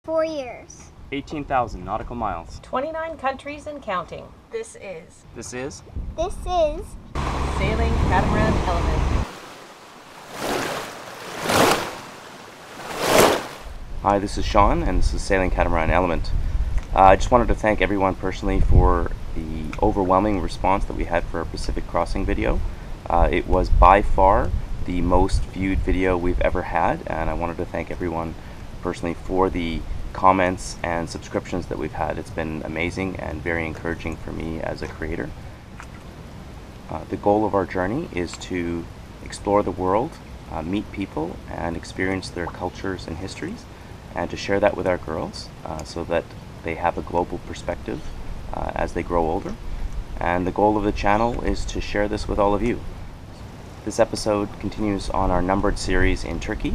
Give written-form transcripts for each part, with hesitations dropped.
4 years. 18,000 nautical miles. 29 countries and counting. This is Sailing Catamaran Element. Hi, this is Shaun, and this is Sailing Catamaran Element. I just wanted to thank everyone personally for the overwhelming response that we had for our Pacific Crossing video. It was by far the most viewed video we've ever had, and I wanted to thank everyone personally for the comments and subscriptions that we've had. It's been amazing and very encouraging for me as a creator. The goal of our journey is to explore the world, meet people, and experience their cultures and histories, and to share that with our girls so that they have a global perspective as they grow older. And the goal of the channel is to share this with all of you. This episode continues on our numbered series in Turkey,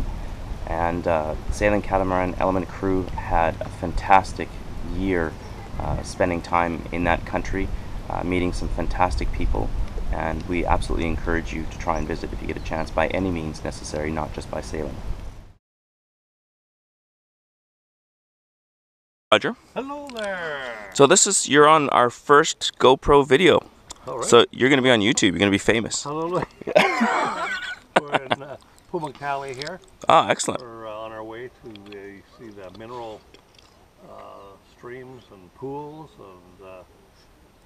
and Sailing Catamaran Element crew had a fantastic year spending time in that country, meeting some fantastic people, and we absolutely encourage you to try and visit if you get a chance by any means necessary, not just by sailing. Roger. Hello there. So you're on our first GoPro video. All right. So you're going to be on YouTube. You're going to be famous. Hallelujah. We're in Pamukkale here. Ah, excellent. We're on our way to see the mineral streams and pools, and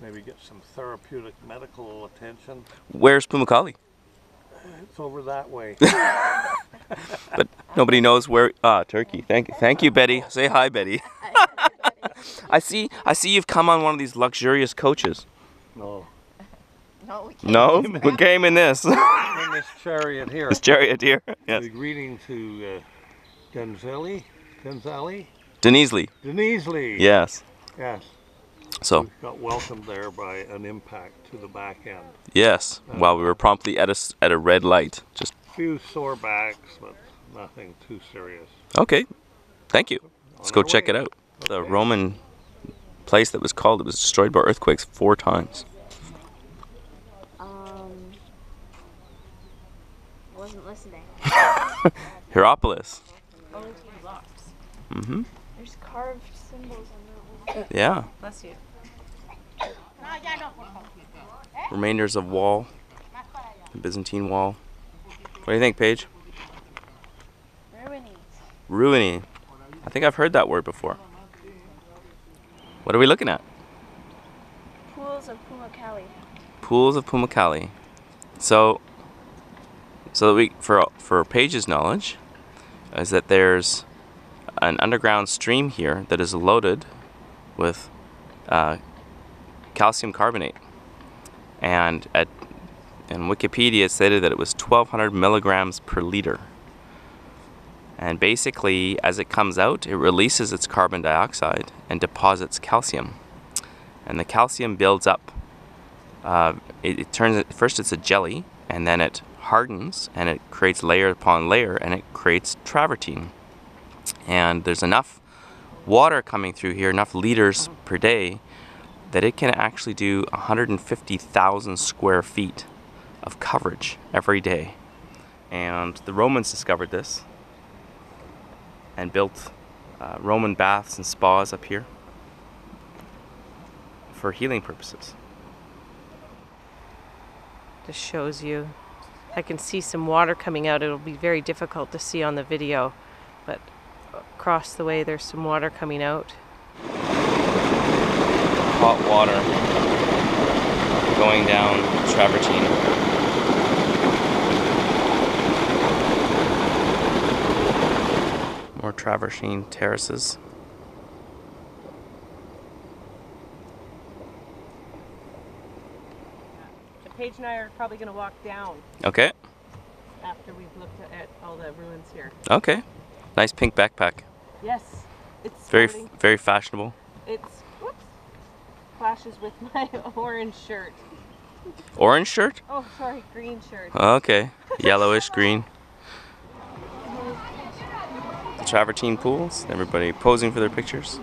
maybe get some therapeutic medical attention. Where's Pamukkale? It's over that way. But nobody knows where. Ah, Turkey. Thank you, Betty. Say hi, Betty. I see you've come on one of these luxurious coaches. No. No, we came in this. In this chariot here. This chariot here. Yes. A greeting to Denizli. Denizli. Yes. Yes. So we got welcomed there by an impact to the back end. Yes. While we were promptly at a red light. Just a few sore backs, but nothing too serious. Okay. Thank you. Let's go check it out. Okay. The Roman place that was called, it was destroyed by earthquakes 4 times. Wasn't listening. Hieropolis. Only 2 blocks. Mm-hmm. There's carved symbols on that one. Yeah. Bless you. Remainders of wall. The Byzantine wall. What do you think, Paige? Ruiny. I think I've heard that word before. What are we looking at? Pools of Pamukkale. Pools of Pamukkale. So that for Paige's knowledge, is that there's an underground stream here that is loaded with calcium carbonate, and in Wikipedia it stated that it was 1,200 milligrams per liter. And basically, as it comes out, it releases its carbon dioxide and deposits calcium. And the calcium builds up. First it's a jelly, and then it hardens, and it creates layer upon layer, and it creates travertine. And there's enough water coming through here, enough liters per day, that it can actually do 150,000 square feet of coverage every day. And the Romans discovered this and built Roman baths and spas up here for healing purposes. This shows you. I can see some water coming out. It'll be very difficult to see on the video, but across the way there's some water coming out. Hot water going down travertine. More travertine terraces. Paige and I are probably going to walk down. Okay. After we've looked at all the ruins here. Okay. Nice pink backpack. Yes. It's very fashionable. It's clashes with my orange shirt. Orange shirt? Oh, sorry, green shirt. Okay. Yellowish green. The travertine pools. Everybody posing for their pictures.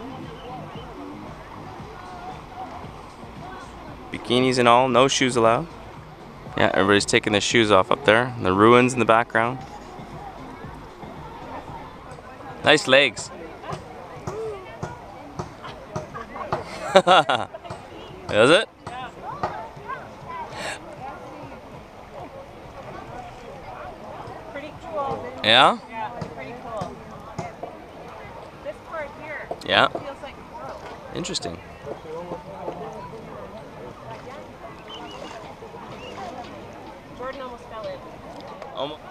Bikinis and all. No shoes allowed. Yeah, everybody's taking their shoes off up there. The ruins in the background. Nice legs. Is it? Pretty cool. Yeah? Yeah, it's pretty cool. This part here Yeah. feels like coral. Interesting. Jordan almost fell in. Almost.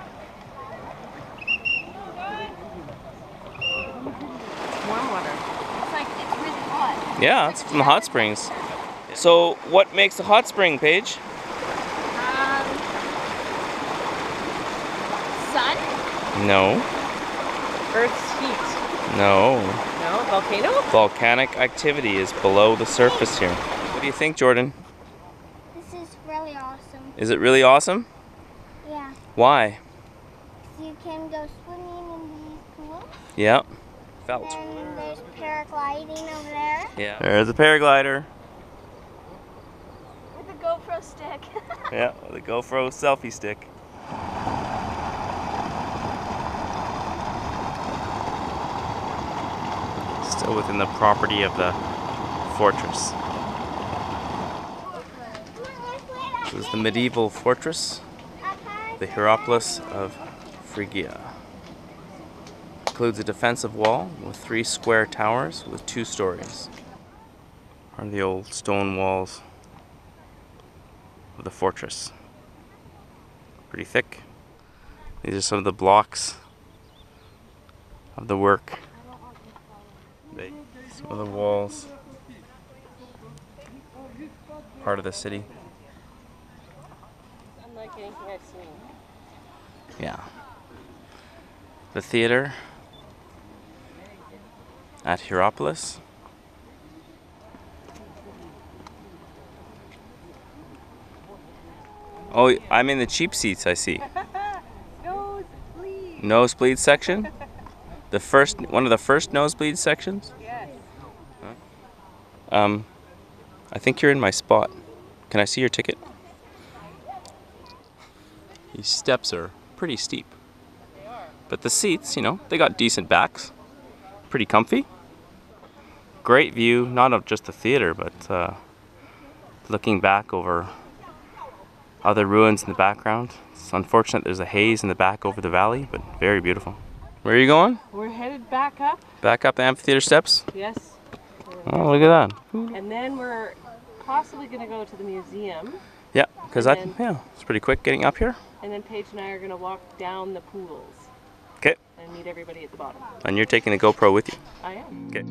Warm water. It's like it's really hot. Yeah, it's from the hot springs. So, what makes a hot spring, Paige? Sun? No. Earth's heat. No. No? Volcano? Volcanic activity is below the surface here. What do you think, Jordan? This is really awesome. Is it really awesome? Yeah. Why? You can go swimming in these pools. Yeah. Felt. And there's paragliding over there. Yeah. There's a paraglider. With a GoPro stick. Yeah, with a GoPro selfie stick. Still within the property of the fortress. This is the medieval fortress, the Hieropolis of Phrygia. Includes a defensive wall with 3 square towers with 2 stories. Are the old stone walls of the fortress. Pretty thick. These are some of the blocks of the work. Some of the walls. Part of the city. Unlike anything I've seen. Yeah. The theater at Hieropolis. Oh, I'm in the cheap seats, I see. Nosebleed. Nosebleed section? The first, one of the first nosebleed sections? Yes. I think you're in my spot. Can I see your ticket? These steps are pretty steep. They are. But the seats, you know, they got decent backs. Pretty comfy. Great view, not of just the theater, but looking back over other ruins in the background. It's unfortunate there's a haze in the back over the valley, but very beautiful. Where are you going? We're headed back up. Back up the amphitheater steps? Yes. Oh, look at that. And then we're possibly going to go to the museum. Yeah, because And that, then- yeah, it's pretty quick getting up here. And then Paige and I are going to walk down the pools Okay, and meet everybody at the bottom. and you're taking the GoPro with you. I am. Okay.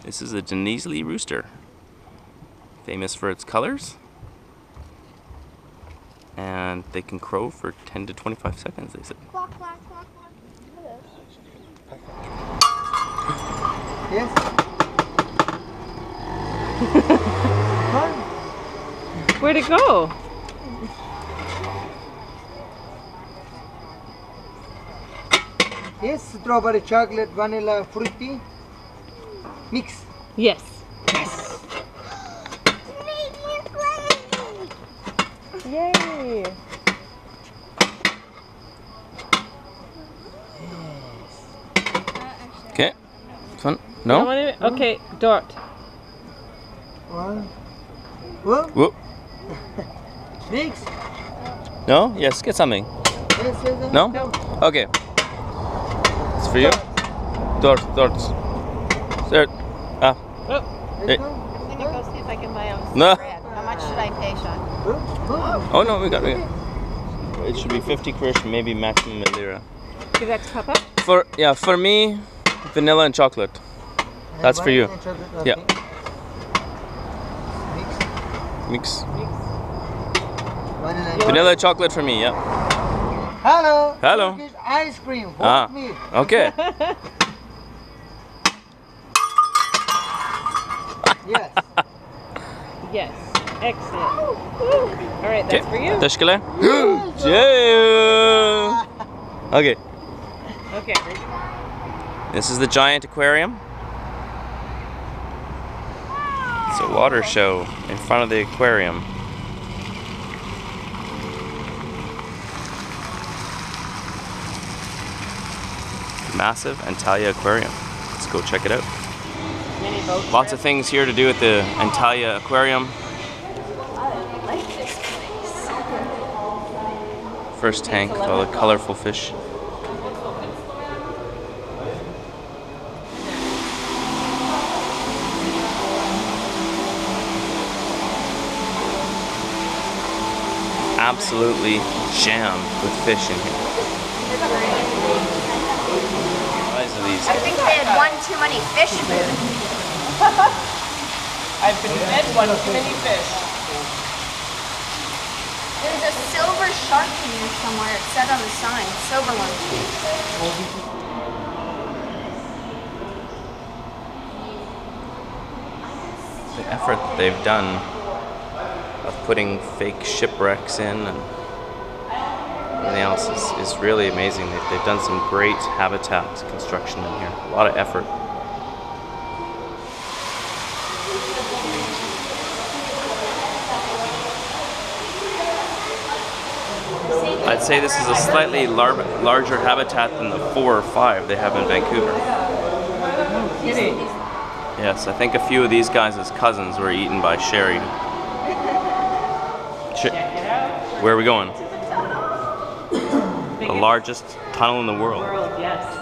This is a Denizli Rooster, famous for its colors, and they can crow for 10 to 25 seconds, they said. Quack, quack, quack, quack. Yes. Where'd it go? Yes, strawberry, chocolate, vanilla, fruity. Mix. Yes. Yes. Yay. Okay. Fun? No? Okay, Dot. One. Whoop. Whoop. Mix. No? Yes, get something. Yes, yes. No? Okay. It's for you. Dort. Start. Ah. Oh. Hey. I'm gonna go see if I can buy out some No. bread. How much should I pay, Shaun? Oh no, we got it. It should be 50 krish, maybe maximum a lira. Give that to Papa. For me, vanilla and chocolate. That's for you. Yeah. Mix. Vanilla chocolate for me, yeah. Hello. Hello. Turkish ice cream. Ah. Hold me. Okay. Yes. Yes. Excellent. All right, that's for you. Teşekkürler. Yeah. Okay. Okay. This is the giant aquarium. It's a water show in front of the aquarium. Massive Antalya Aquarium. Let's go check it out. Mini boat. Lots of things here to do at the Antalya Aquarium. First tank, all the colorful fish. Absolutely jammed with fish in here. Size of these. I think they had one too many fish food. I've been fed one too many fish. There's a silver shark in here somewhere. It said on the sign, silver one. The effort that they've done of putting fake shipwrecks in and everything else is really amazing. They've done some great habitat construction in here. A lot of effort. I'd say this is a slightly larger habitat than the 4 or 5 they have in Vancouver. Yes, I think a few of these guys' cousins were eaten by Sherrie. Where are we going? The largest tunnel in the world. Yes.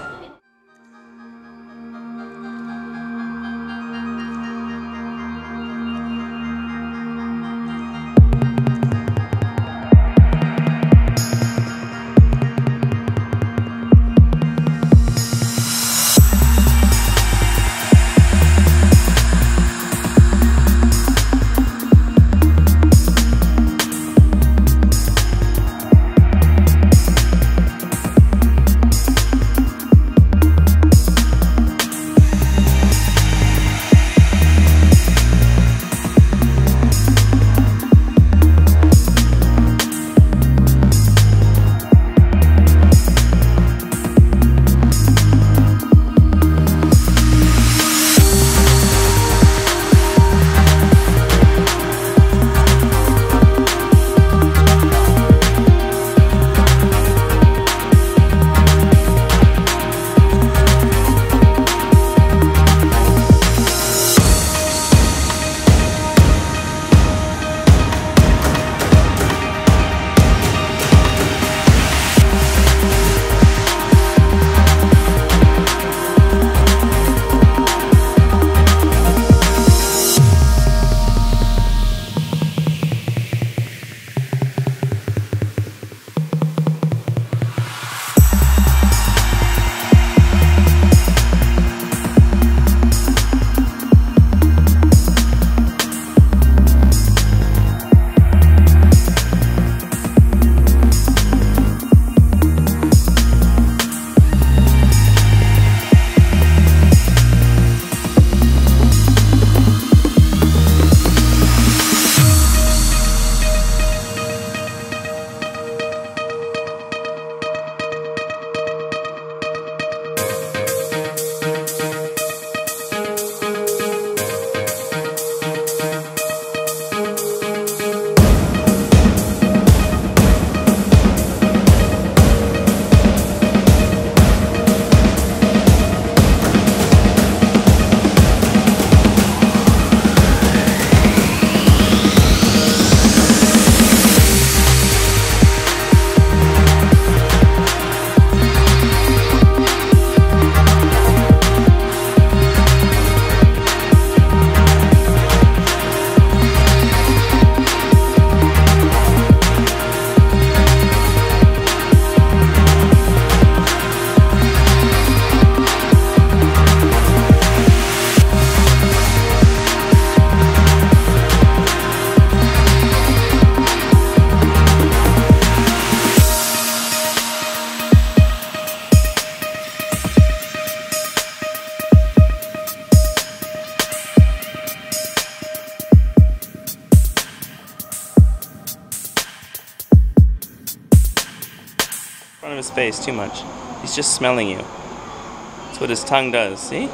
his face too much. He's just smelling you. That's what his tongue does, see?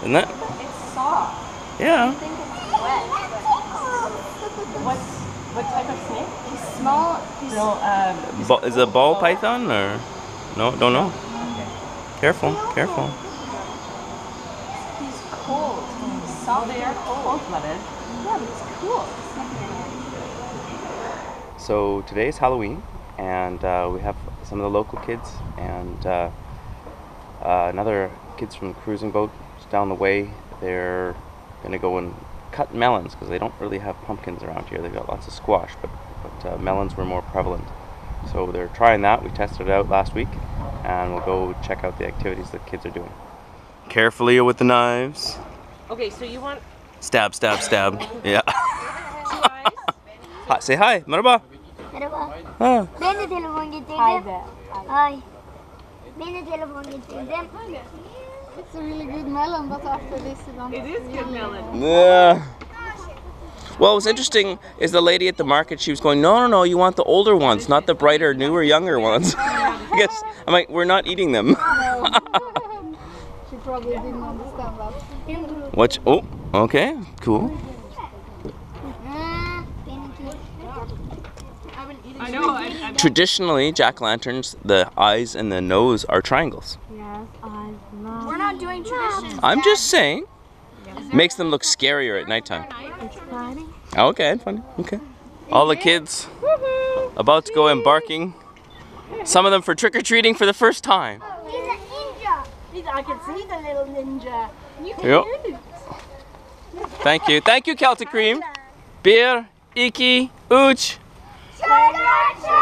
Isn't it? It's soft. Yeah. I think it's wet. What type of snake? He's small. He's Is it a ball python or? No, don't know. Careful, careful. He's cold. He's soft. They are cold-blooded. Yeah, but he's cool. So today's Halloween, and we have some of the local kids and another kids from the cruising boat just down the way. They're gonna go and cut melons because they don't really have pumpkins around here. They've got lots of squash, but melons were more prevalent. So they're trying that. We tested it out last week, and we'll go check out the activities the kids are doing. Carefully with the knives. Okay, so you want Stab, stab, stab. Yeah. 2 eyes? Hi, say hi. Merhaba. Merhaba. Ha. Ben de telefon getirdim. Hi there. Hi. Ben de telefon getirdim. It's a really good melon, but after this you don't. It is good melon. Yeah. Well, what's interesting is the lady at the market, she was going, no, you want the older ones, not the brighter, newer, younger ones. I guess, I'm like, we're not eating them. She probably didn't understand that. What? Oh, okay, cool. I know. Traditionally, jack-o'-lanterns, the eyes and the nose are triangles. We're not doing traditions. I'm just saying. Makes them look scarier at nighttime. Okay, funny. Okay. All the kids about to go embarking. Some of them for trick-or-treating for the first time. He's a ninja. I can see the little ninja. Yep. Thank you. Thank you, Celtic Cream. Beer, Iki, Ooch. Trick or treat!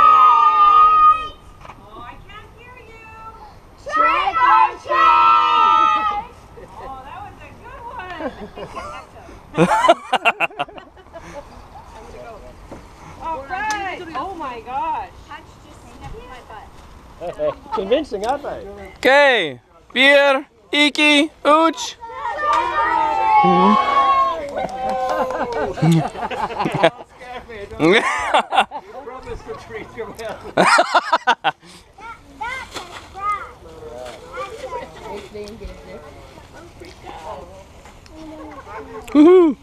Oh, I can't hear you. Trick or treat! Oh, that was a good one. All right. Oh my gosh. Convincing, aren't they? Okay. Beer, Iki, Ooch. Promise to treat your man. Woohoo!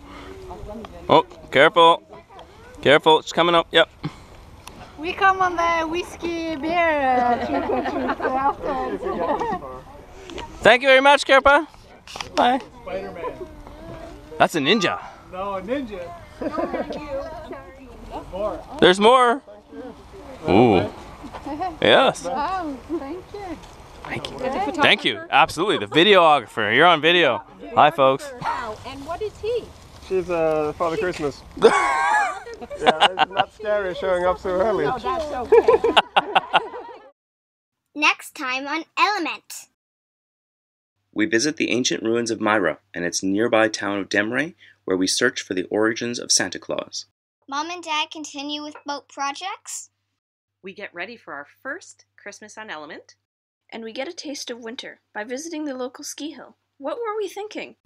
Oh, careful. Careful, it's coming up. Yep. We come on the whiskey beer trick or treat afterwards. Thank you very much, Kerpa. Bye. Spider-Man. That's a ninja. No, a ninja. More. There's more. Ooh. Yes. Oh, thank you. Thank you. Thank you. Absolutely. The videographer. You're on video. Hi, folks. Wow. And what is he? She's Father Christmas. Yeah, it's not scary showing up so early. No, that's okay. Next time on Element. We visit the ancient ruins of Myra and its nearby town of Demre, where we search for the origins of Santa Claus. Mom and Dad continue with boat projects. We get ready for our first Christmas on Element. And we get a taste of winter by visiting the local ski hill. What were we thinking?